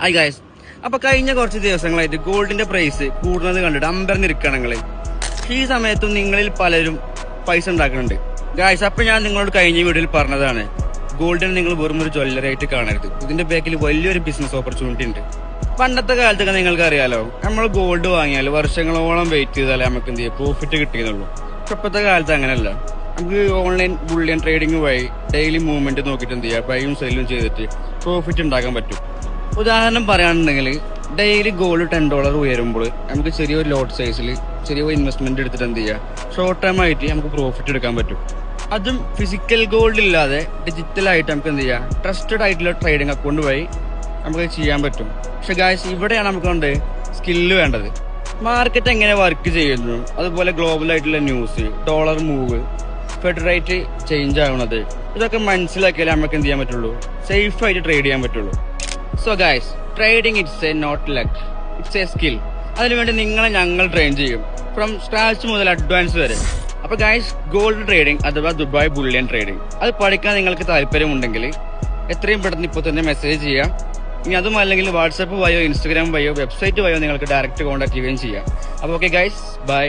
Hi guys, അപ്പൊ കഴിഞ്ഞ കുറച്ച് ദിവസങ്ങളായിട്ട് ഗോൾഡിന്റെ പ്രൈസ് കൂടുന്നത് കണ്ടിട്ട് അമ്പരന്നിരിക്കണങ്ങളെ. ഈ സമയത്തും നിങ്ങളിൽ പലരും പൈസ ഉണ്ടാക്കുന്നുണ്ട് ഗായ്സ്. അപ്പൊ ഞാൻ നിങ്ങളോട് കഴിഞ്ഞ വീഡിയോയിൽ പറഞ്ഞതാണ്, ഗോൾഡിനെ നിങ്ങൾ വെറും ഒരു ജ്വല്ലറി ആയിട്ട് കാണരുത്. ഇതിന്റെ ബാക്കിൽ വലിയൊരു ബിസിനസ് ഓപ്പർച്യൂണിറ്റി ഉണ്ട്. പണ്ടത്തെ കാലത്തൊക്കെ നിങ്ങൾക്ക് അറിയാലോ, നമ്മൾ ഗോൾഡ് വാങ്ങിയാൽ വർഷങ്ങളോളം വെയിറ്റ് ചെയ്താലേ നമുക്ക് എന്ത് ചെയ്യാം പ്രോഫിറ്റ് കിട്ടിയെന്നുള്ളൂ. പക്ഷെ ഇപ്പോഴത്തെ കാലത്ത് അങ്ങനെയല്ല. നമുക്ക് ഓൺലൈൻ ബുള്ളിയൻ ട്രേഡിംഗ് വഴി ഡെയിലി മൂവ്മെന്റ് നോക്കിയിട്ട് എന്ത് ചെയ്യുക, ബൈയും സെല്ലും ചെയ്തിട്ട് പ്രോഫിറ്റ് ഉണ്ടാക്കാൻ പറ്റും. ഉദാഹരണം പറയുകയാണെന്നുണ്ടെങ്കിൽ, ഡെയിലി ഗോൾഡ് $10 ഉയരുമ്പോൾ നമുക്ക് ചെറിയൊരു ലോട്ട് സൈസിൽ ചെറിയൊരു ഇൻവെസ്റ്റ്മെന്റ് എടുത്തിട്ട് എന്ത് ചെയ്യുക, ഷോർട്ട് ടൈം ആയിട്ട് നമുക്ക് പ്രോഫിറ്റ് എടുക്കാൻ പറ്റും. അതും ഫിസിക്കൽ ഗോൾഡ് ഇല്ലാതെ ഡിജിറ്റലായിട്ട് നമുക്ക് എന്ത് ചെയ്യാം, ട്രസ്റ്റഡ് ആയിട്ടുള്ള ട്രേഡിംഗ് അക്കൗണ്ട് വഴി നമുക്ക് ചെയ്യാൻ പറ്റും. പക്ഷെ ഗായ്സ്, ഇവിടെയാണ് നമുക്ക് സ്കില്ല് വേണ്ടത്. മാർക്കറ്റ് എങ്ങനെ വർക്ക് ചെയ്യുന്നു, അതുപോലെ ഗ്ലോബൽ ആയിട്ടുള്ള news, dollar move, fed rate change ആവുന്നത്, ഇതൊക്കെ മനസ്സിലാക്കിയാലേ നമുക്ക് എന്ത് ചെയ്യാൻ പറ്റുള്ളൂ, സേഫ് ആയിട്ട് ട്രേഡ് ചെയ്യാൻ പറ്റുള്ളൂ. So guys, trading it's a not luck, it's a skill. അതിനുവേണ്ടി ഞങ്ങൾ ട്രെയിൻ ചെയ്യും, ഫ്രം സ്ക്രാച്ച് മുതൽ അഡ്വാൻസ് വരെ. അപ്പൊ ഗൈസ്, ഗോൾഡ് ട്രേഡിംഗ് അഥവാ ദുബായ് ബുള്ളിയൻ ട്രേഡിംഗ് അത് പഠിക്കാൻ നിങ്ങൾക്ക് താല്പര്യമുണ്ടെങ്കിൽ എത്രയും പെട്ടെന്ന് ഇപ്പോൾ തന്നെ മെസ്സേജ് ചെയ്യാം. ഇനി അതും അല്ലെങ്കിൽ വാട്സാപ്പ് വയോ ഇൻസ്റ്റാഗ്രാം വയോ വെബ്സൈറ്റ് വയോ നിങ്ങൾക്ക് ഡയറക്റ്റ് കോൺടാക്ട് ചെയ്യുകയും ചെയ്യാം. അപ്പോൾ ഓക്കെ ഗൈസ്, ബൈ.